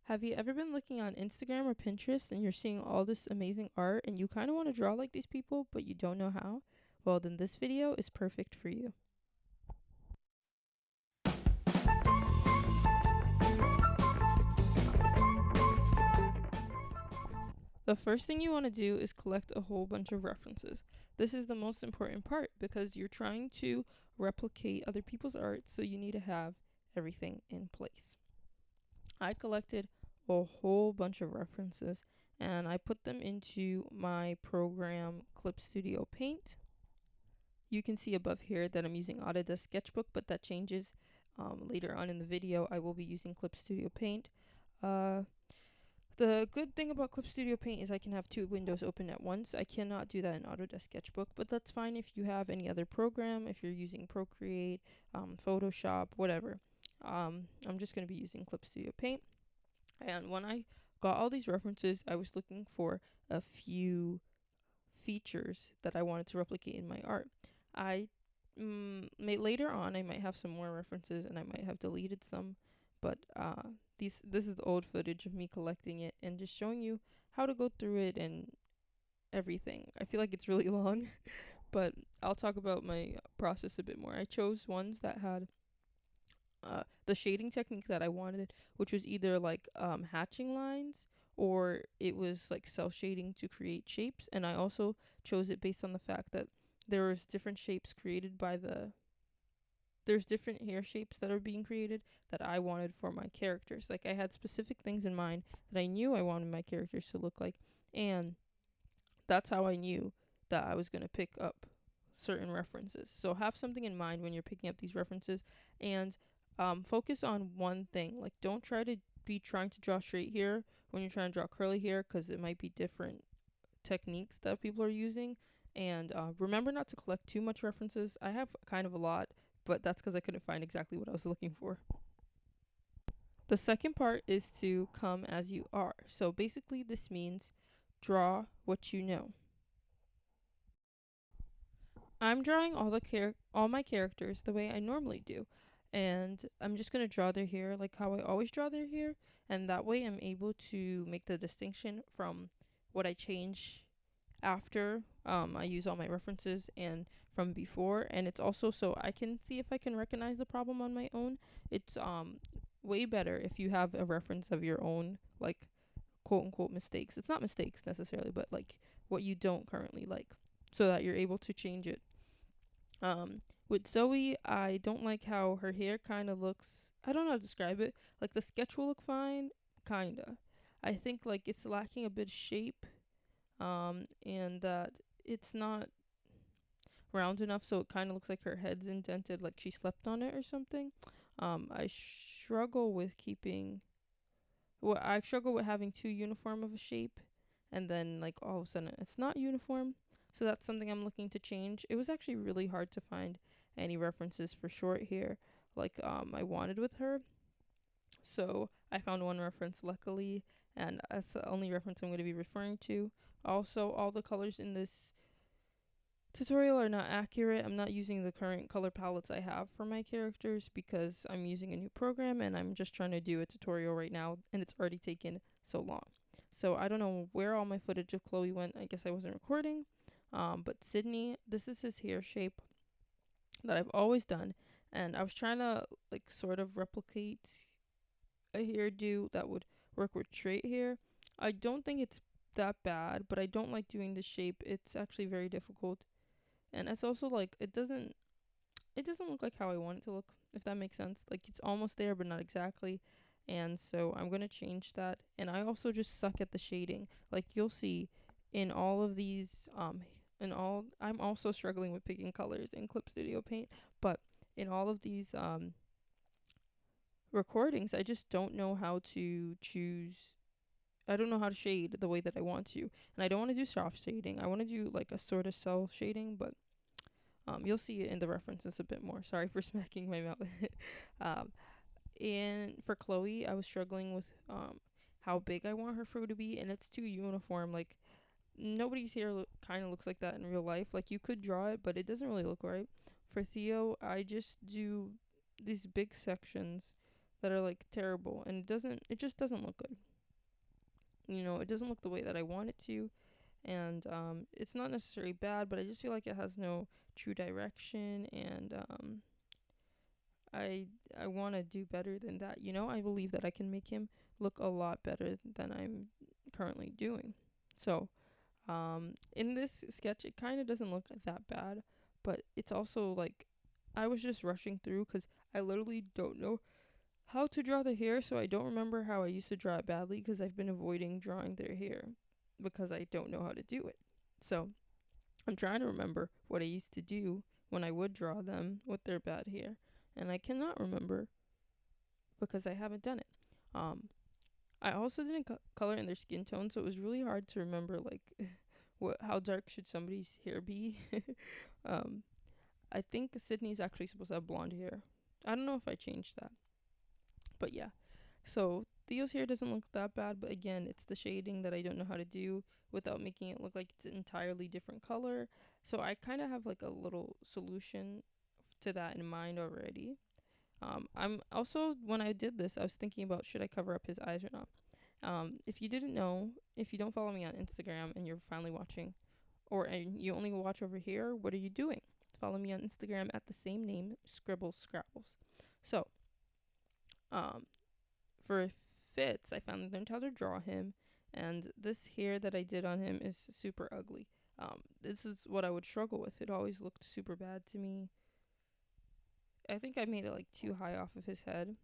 Have you ever been looking on Instagram or Pinterest and you're seeing all this amazing art and you kind of want to draw like these people, but you don't know how? Well, then this video is perfect for you. The first thing you want to do is collect a whole bunch of references. This is the most important part because you're trying to replicate other people's art, so you need to have everything in place. I collected a whole bunch of references and I put them into my program Clip Studio Paint. You can see above here that I'm using Autodesk Sketchbook, but that changes later on in the video. I will be using Clip Studio Paint. The good thing about Clip Studio Paint is I can have two windows open at once. I cannot do that in Autodesk Sketchbook, but that's fine if you have any other program, if you're using Procreate, Photoshop, whatever. I'm just going to be using Clip Studio Paint. And when I got all these references, I was looking for a few features that I wanted to replicate in my art. I later on I might have some more references and I might have deleted some, but this is the old footage of me collecting it and just showing you how to go through it and everything. I feel like it's really long, but I'll talk about my process a bit more. I chose ones that had the shading technique that I wanted, which was either like hatching lines or it was like cell shading to create shapes. And I also chose it based on the fact that there was different shapes created by there's different hair shapes that are being created that I wanted for my characters. Like I had specific things in mind that I knew I wanted my characters to look like, and that's how I knew that I was going to pick up certain references. So have something in mind when you're picking up these references, and focus on one thing. Like don't try to be trying to draw straight hair when you're trying to draw curly hair, because it might be different techniques that people are using. And remember not to collect too much references. I have kind of a lot, but that's because I couldn't find exactly what I was looking for. The second part is to come as you are. So basically this means draw what you know. I'm drawing all my characters the way I normally do. And I'm just going to draw their hair like how I always draw their hair, and that way I'm able to make the distinction from what I change after I use all my references and from before. And it's also so I can see if I can recognize the problem on my own. It's way better if you have a reference of your own, like quote unquote mistakes. It's not mistakes necessarily, but like what you don't currently like, so that you're able to change it. With Zoe, I don't like how her hair kind of looks. I don't know how to describe it. Like the sketch will look fine, kinda. I think like it's lacking a bit of shape, and that it's not round enough, so it kind of looks like her head's indented, like she slept on it or something. I struggle with keeping. Well, I struggle with having too uniform of a shape, and then like all of a sudden it's not uniform. So that's something I'm looking to change. It was actually really hard to find any references for short hair like I wanted with her. So I found one reference luckily, and that's the only reference I'm going to be referring to. Also, all the colors in this tutorial are not accurate. I'm not using the current color palettes I have for my characters because I'm using a new program and I'm just trying to do a tutorial right now, and it's already taken so long. So I don't know where all my footage of Chloe went. I guess I wasn't recording. But Sydney, this is his hair shape that I've always done, and I was trying to like sort of replicate a hairdo that would work with straight hair. I don't think it's that bad, but I don't like doing the shape. It's actually very difficult, and it's also like it doesn't look like how I want it to look, if that makes sense. Like it's almost there but not exactly. And so I'm going to change that. And I also just suck at the shading. Like you'll see in all of these I'm also struggling with picking colors in Clip Studio Paint, but in all of these recordings I just don't know how to choose. I don't know how to shade the way that I want to. And I don't want to do soft shading. I want to do like a sort of cell shading, but you'll see it in the references a bit more. Sorry for smacking my mouth. um, and for Chloe, I was struggling with how big I want her fur to be, and it's too uniform. Like nobody's hair kind of looks like that in real life. Like you could draw it, but it doesn't really look right. For Theo, I just do these big sections that are like terrible, and it just doesn't look good. It doesn't look the way that I want it to, and it's not necessarily bad, but I just feel like it has no true direction, and I I want to do better than that. I believe that I can make him look a lot better than I'm currently doing. So, in this sketch, it kind of doesn't look that bad, but it's also like I was just rushing through because I literally don't know how to draw the hair, so I don't remember how I used to draw it badly because I've been avoiding drawing their hair because I don't know how to do it. So, I'm trying to remember what I used to do when I would draw them with their bad hair, and I cannot remember because I haven't done it. Um, I also didn't color in their skin tone, so it was really hard to remember like how dark should somebody's hair be. um, I think Sydney's actually supposed to have blonde hair. I don't know if I changed that, but yeah. So Theo's hair doesn't look that bad, but again, it's the shading that I don't know how to do without making it look like it's an entirely different color. So I kind of have like a little solution to that in mind already. I'm also, when I did this, I was thinking about should I cover up his eyes or not. If you didn't know, if you don't follow me on Instagram and you're finally watching, and you only watch over here, what are you doing? Follow me on Instagram at the same name, Scribbles Scrabbles. So, um, for Fitz, I finally learned how to draw him, and this hair that I did on him is super ugly. This is what I would struggle with. It always looked super bad to me. I think I made it like too high off of his head.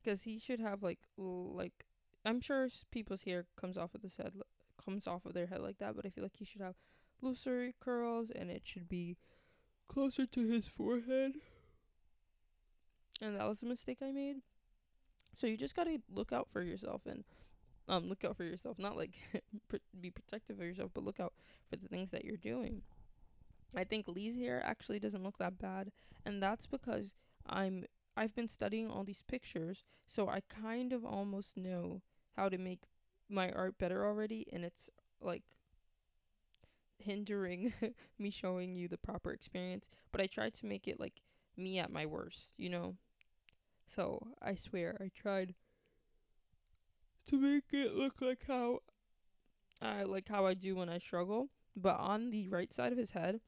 Cause he should have like I'm sure people's hair comes off of their head like that, but I feel like he should have looser curls and it should be closer to his forehead. And that was a mistake I made. So you just gotta look out for yourself and look out for yourself, not like be protective of yourself, but look out for the things that you're doing. I think Lee's hair actually doesn't look that bad, and that's because I'm I've been studying all these pictures, so I kind of almost know how to make my art better already, and it's like hindering me showing you the proper experience, but I tried to make it like me at my worst. So I swear I tried to make it look like how I do when I struggle, but on the right side of his head,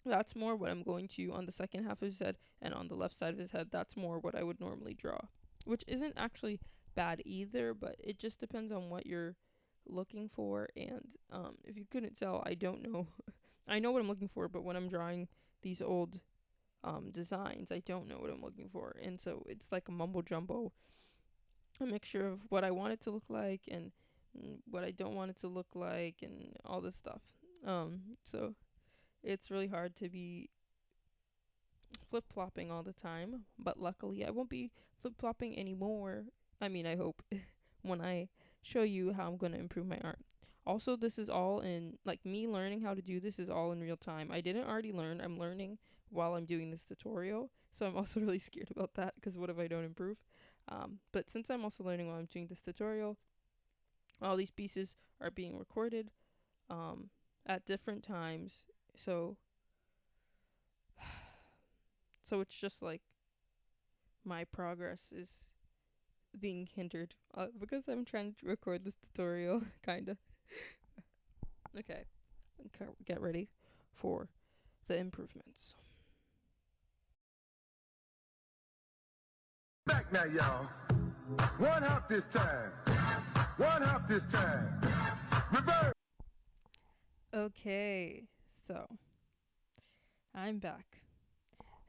that's more what I'm going to on the second half of his head, and on the left side of his head, that's more what I would normally draw, which isn't actually bad either, but it just depends on what you're looking for. And if you couldn't tell, I don't know. I know what I'm looking for, but when I'm drawing these old designs, I don't know what I'm looking for, and so it's like a mumbo jumbo, a mixture of what I want it to look like and what I don't want it to look like, and all this stuff. So it's really hard to be flip flopping all the time, but luckily I won't be flip flopping anymore. I mean, I hope when I show you how I'm going to improve my art. Also, this is all in like me learning how to do this is all in real time. I didn't already learn. I'm learning while I'm doing this tutorial. So I'm also really scared about that because what if I don't improve? But since I'm also learning while I'm doing this tutorial, all these pieces are being recorded at different times. So so it's just like my progress is being hindered because I'm trying to record this tutorial, kinda. Okay, get ready for the improvements. Back now, y'all. One hop this time. One hop this time. Reverse. Okay, so I'm back,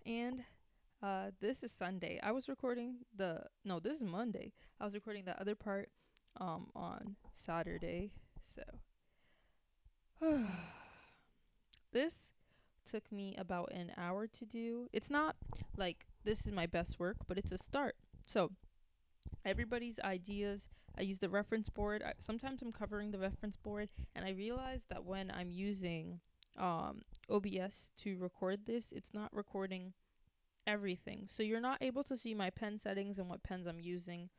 and this is Sunday. I was recording this is Monday. I was recording the other part on Saturday. So this took me about an hour to do. It's not like this is my best work, but it's a start. So everybody's ideas, I use the reference board. Sometimes I'm covering the reference board, and I realize that when I'm using OBS to record this, it's not recording everything. So you're not able to see my pen settings and what pens I'm using,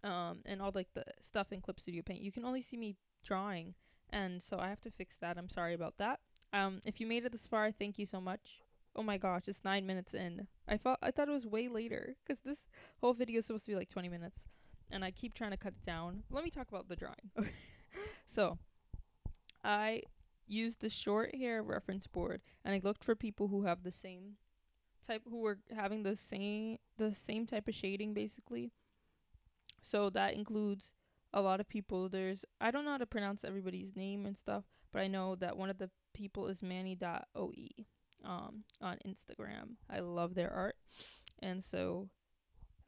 and all like the stuff in Clip Studio Paint. You can only see me drawing, and so I have to fix that. I'm sorry about that. If you made it this far, thank you so much. Oh my gosh, it's 9 minutes in. I thought it was way later because this whole video is supposed to be like 20 minutes, and I keep trying to cut it down. Let me talk about the drawing. So I used the short hair reference board, and I looked for people who have the same type, who were having the same type of shading basically. So that includes a lot of people. I don't know how to pronounce everybody's name and stuff, but I know that one of the people is Manny.oe on Instagram. I love their art, and so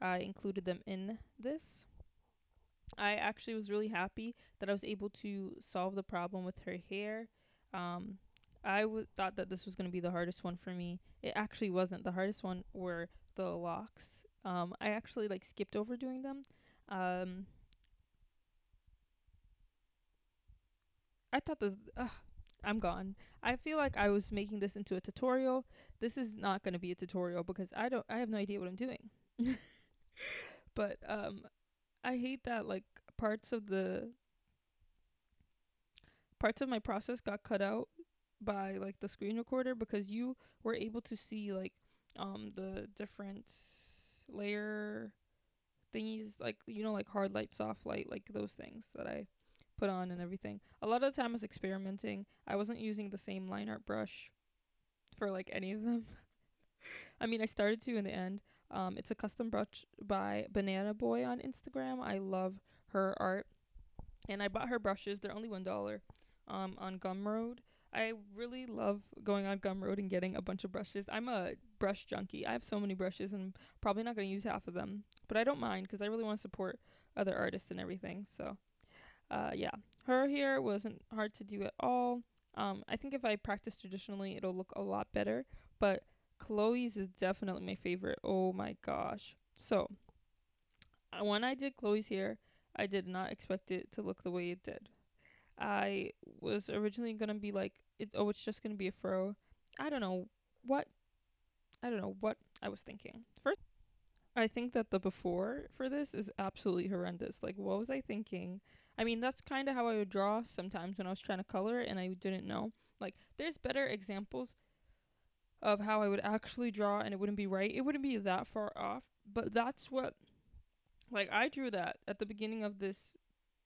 I included them in this. I actually was really happy that I was able to solve the problem with her hair. Um, thought that this was going to be the hardest one for me. It actually wasn't. The hardest one were the locks. I actually like skipped over doing them. Um, I thought this. I'm gone. I feel like I was making this into a tutorial. This is not going to be a tutorial because I have no idea what I'm doing. But I hate that like parts of the parts of my process got cut out by like the screen recorder because you were able to see like the different layer thingies, like like hard light, soft light, like those things that I put on and everything. A lot of the time I was experimenting. I wasn't using the same line art brush for like any of them. I mean, I started to in the end. It's a custom brush by Banana Boy on Instagram. I love her art, and I bought her brushes. They're only $1 on Gumroad. I really love going on Gumroad and getting a bunch of brushes. I'm a brush junkie. I have so many brushes and I'm probably not going to use half of them, but I don't mind because I really want to support other artists and everything. So, yeah, her hair wasn't hard to do at all. I think if I practice traditionally, it'll look a lot better, but Chloe's is definitely my favorite. Oh my gosh. So, when I did Chloe's hair, I did not expect it to look the way it did. I was originally gonna be like, it's just gonna be a fro. I don't know what I don't know what I was thinking. First, I think that the before for this is absolutely horrendous. Like, what was I thinking? I mean, that's kind of how I would draw sometimes when I was trying to color it and I didn't know. Like, there's better examples of how I would actually draw and it wouldn't be right. It wouldn't be that far off, but that's what, like, I drew that at the beginning of this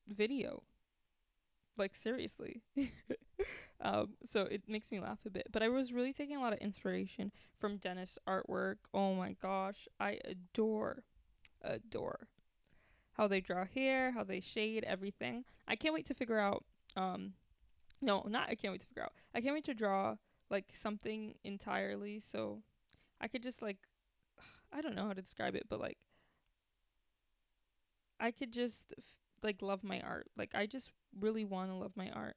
video. Like, seriously. So it makes me laugh a bit. But I was really taking a lot of inspiration from Dennis' artwork. Oh my gosh. I adore how they draw hair, how they shade everything. I can't wait to figure out, no, not I can't wait to figure out. I can't wait to draw like something entirely so I could just like, I don't know how to describe it, but like I could just like love my art. Like I just really want to love my art.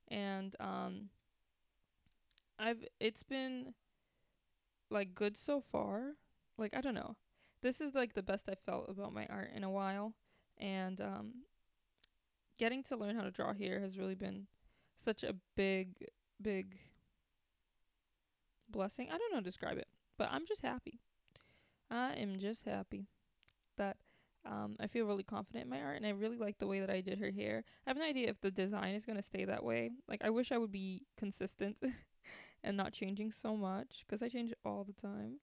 And it's been like good so far. Like I don't know. This is like the best I felt about my art in a while, and getting to learn how to draw here has really been such a big blessing. I don't know how to describe it, but I'm just happy. I am just happy that I feel really confident in my art, and I really like the way that I did her hair. I have no idea if the design is gonna stay that way. Like I wish I would be consistent and not changing so much because I change it all the time.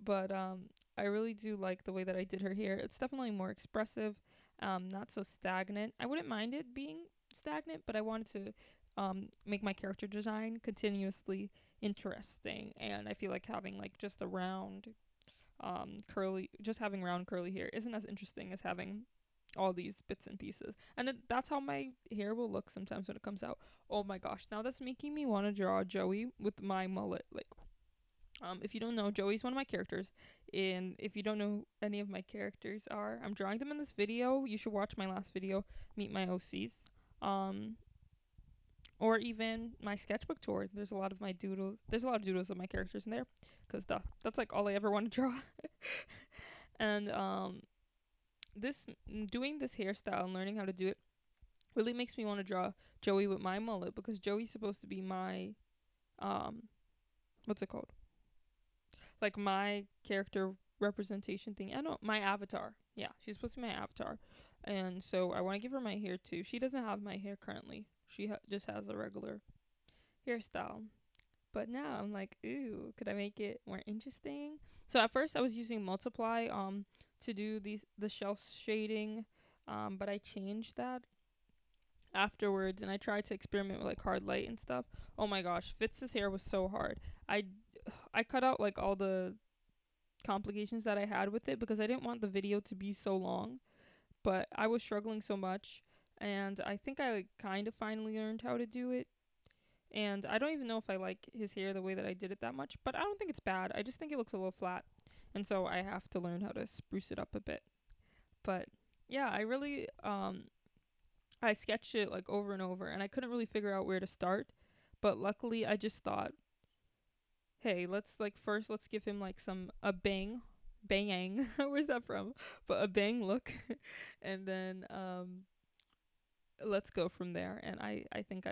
But I really do like the way that I did her hair. It's definitely more expressive, not so stagnant. I wouldn't mind it being stagnant, but I wanted to make my character design continuously interesting, and I feel like having like just a round curly just having round curly hair isn't as interesting as having all these bits and pieces. And that's how my hair will look sometimes when it comes out. Oh my gosh, now that's making me want to draw Joey with my mullet. Like if you don't know, Joey's one of my characters, and if you don't know who any of my characters are, I'm drawing them in this video. You should watch my last video, Meet My OCs. um or even my sketchbook tour. There's a lot of doodles of my characters in there, because that's like all I ever want to draw. And this doing this hairstyle and learning how to do it really makes me want to draw Joey with my mullet, because Joey's supposed to be my what's it called? Like my character representation thing. I know, my avatar. Yeah, she's supposed to be my avatar. And so I want to give her my hair too. She doesn't have my hair currently. She just has a regular hairstyle. But now I'm like, ooh, could I make it more interesting? So at first I was using multiply to do the shell shading, but I changed that afterwards and I tried to experiment with like hard light and stuff. Oh my gosh, Fitz's hair was so hard. I I cut out like all the complications that I had with it because I didn't want the video to be so long, but I was struggling so much and I think I like, kind of finally learned how to do it. And I don't even know if I like his hair the way that I did it that much, but I don't think it's bad. I just think it looks a little flat. And so I have to learn how to spruce it up a bit. But yeah, I really I sketched it like over and over and I couldn't really figure out where to start. But luckily I just thought, hey, let's like first let's give him like some a bang. Where's that from? But a bang look. And then let's go from there. And I think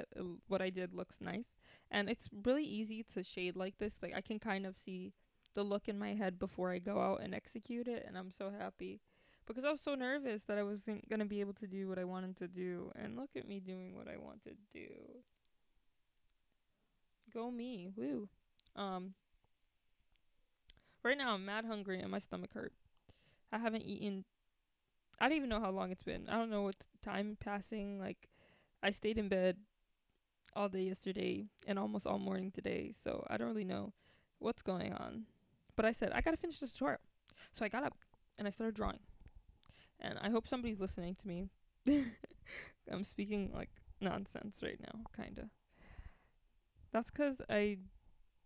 what I did looks nice. And it's really easy to shade like this. Like I can kind of see the look in my head before I go out and execute it. And I'm so happy because I was so nervous that I wasn't going to be able to do what I wanted to do. And look at me doing what I want to do. Go me. Woo. Um, right now I'm mad hungry and my stomach hurt. I haven't eaten. I don't even know how long it's been. I don't know what time passing. Like I stayed in bed all day yesterday and almost all morning today, so I don't really know what's going on. But I said, I gotta finish this tutorial. So I got up and I started drawing. And I hope somebody's listening to me. I'm speaking like nonsense right now, kinda. That's because I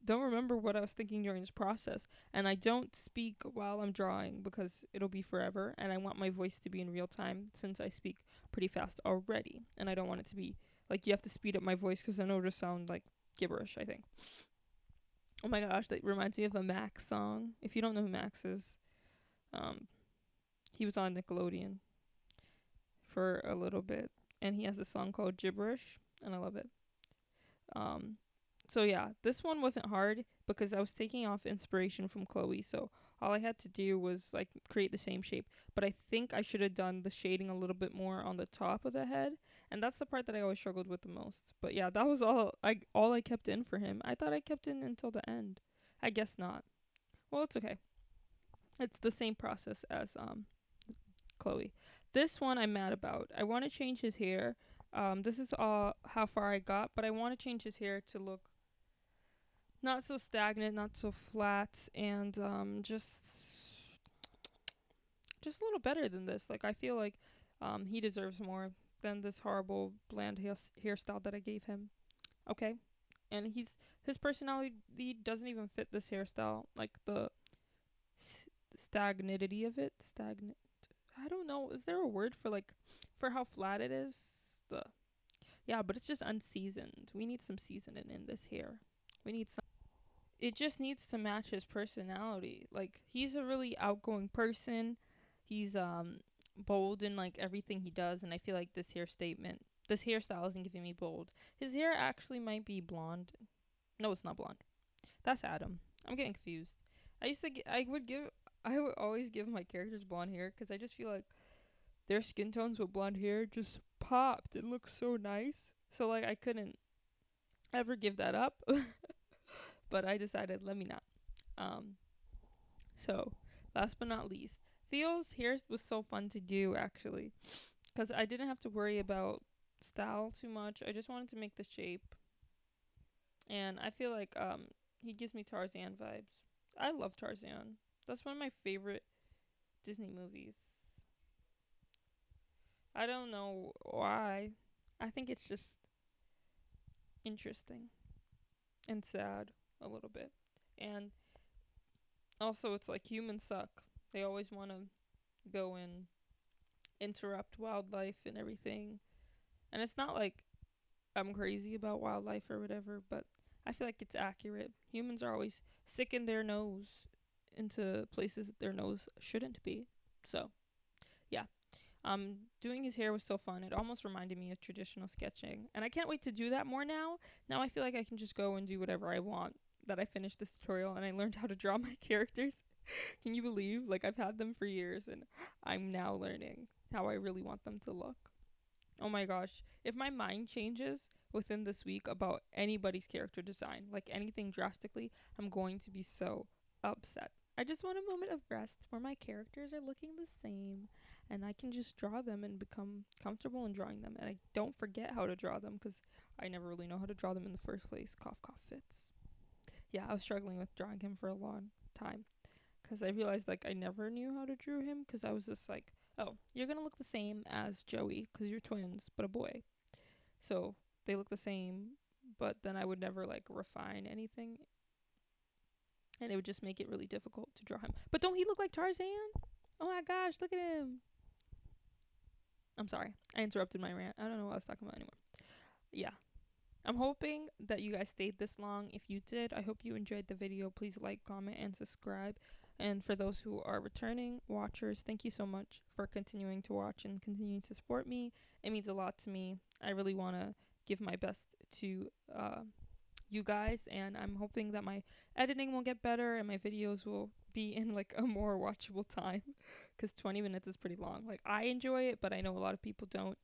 don't remember what I was thinking during this process. And I don't speak while I'm drawing because it'll be forever. And I want my voice to be in real time since I speak pretty fast already. And I don't want it to be like you have to speed up my voice because then it'll just sound like gibberish, I think. Oh my gosh, that reminds me of a Max song. If you don't know who Max is, he was on Nickelodeon for a little bit. And he has a song called Gibberish. And I love it. Um, so yeah, this one wasn't hard because I was taking off inspiration from Chloe. So all I had to do was like create the same shape. But I think I should have done the shading a little bit more on the top of the head, and that's the part that I always struggled with the most. But yeah, that was all I kept in for him. I thought I kept in until the end. I guess not. Well, it's okay. It's the same process as Chloe. This one I'm mad about. I want to change his hair. This is all how far I got, but I want to change his hair to look not so stagnant, not so flat, and just a little better than this. Like I feel like he deserves more than this horrible bland hairstyle that I gave him. Okay, and his personality doesn't even fit this hairstyle. Like the stagnity of it, stagnant. I don't know. Is there a word for like for how flat it is? The Yeah, but it's just unseasoned. We need some seasoning in this hair. We need some. It just needs to match his personality. Like he's a really outgoing person. He's bold in like everything he does, and I feel like this hairstyle isn't giving me bold. His hair actually might be blonde. No, it's not blonde. That's Adam. I'm getting confused. I would always give my characters blonde hair because I just feel like their skin tones with blonde hair just popped. It looks so nice. So like I couldn't ever give that up. But I decided let me not. Um so last but not least, Theo's hair was so fun to do actually cuz I didn't have to worry about style too much. I just wanted to make the shape. And I feel like he gives me Tarzan vibes. I love Tarzan. That's one of my favorite Disney movies. I don't know why. I think it's just interesting and sad a little bit. And also, it's like humans suck. They always want to go and interrupt wildlife and everything. And it's not like I'm crazy about wildlife or whatever, but I feel like it's accurate. Humans are always sticking their nose into places that their nose shouldn't be. So, yeah. Doing his hair was so fun. It almost reminded me of traditional sketching. And I can't wait to do that more now. Now I feel like I can just go and do whatever I want. That I finished this tutorial and I learned how to draw my characters. Can you believe? Like I've had them for years and I'm now learning how I really want them to look. Oh my gosh. If my mind changes within this week about anybody's character design, like anything drastically, I'm going to be so upset. I just want a moment of rest where my characters are looking the same and I can just draw them and become comfortable in drawing them. And I don't forget how to draw them because I never really know how to draw them in the first place. Cough, cough, fits. Yeah, I was struggling with drawing him for a long time because I realized like I never knew how to draw him because I was just like, oh, you're going to look the same as Joey because you're twins, but a boy. So they look the same, but then I would never like refine anything and it would just make it really difficult to draw him. But don't he look like Tarzan? Oh my gosh, look at him. I'm sorry. I interrupted my rant. I don't know what I was talking about anymore. Yeah. I'm hoping that you guys stayed this long. If you did, I hope you enjoyed the video. Please like, comment, and subscribe. And for those who are returning watchers, thank you so much for continuing to watch and continuing to support me. It means a lot to me. I really want to give my best to you guys, and I'm hoping that my editing will get better and my videos will be in like a more watchable time because 20 minutes is pretty long. Like, I enjoy it, but I know a lot of people don't.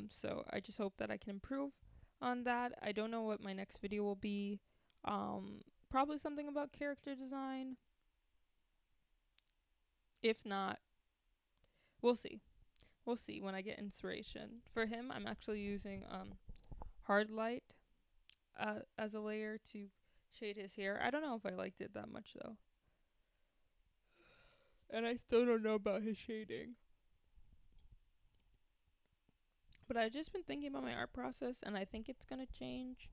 So I just hope that I can improve on that. I don't know what my next video will be. Probably something about character design. If not, we'll see. We'll see when I get inspiration. For him, I'm actually using hard light as a layer to shade his hair. I don't know if I liked it that much though. And I still don't know about his shading. But I've just been thinking about my art process and I think it's gonna change.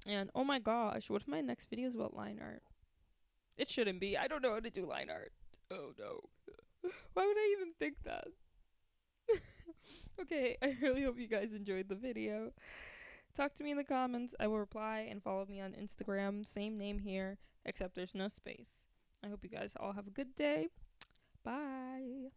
And oh my gosh, what if my next video is about line art? It shouldn't be. I don't know how to do line art. Oh no. Why would I even think that? Okay, I really hope you guys enjoyed the video. Talk to me in the comments. I will reply, and follow me on Instagram. Same name here, except there's no space. I hope you guys all have a good day. Bye.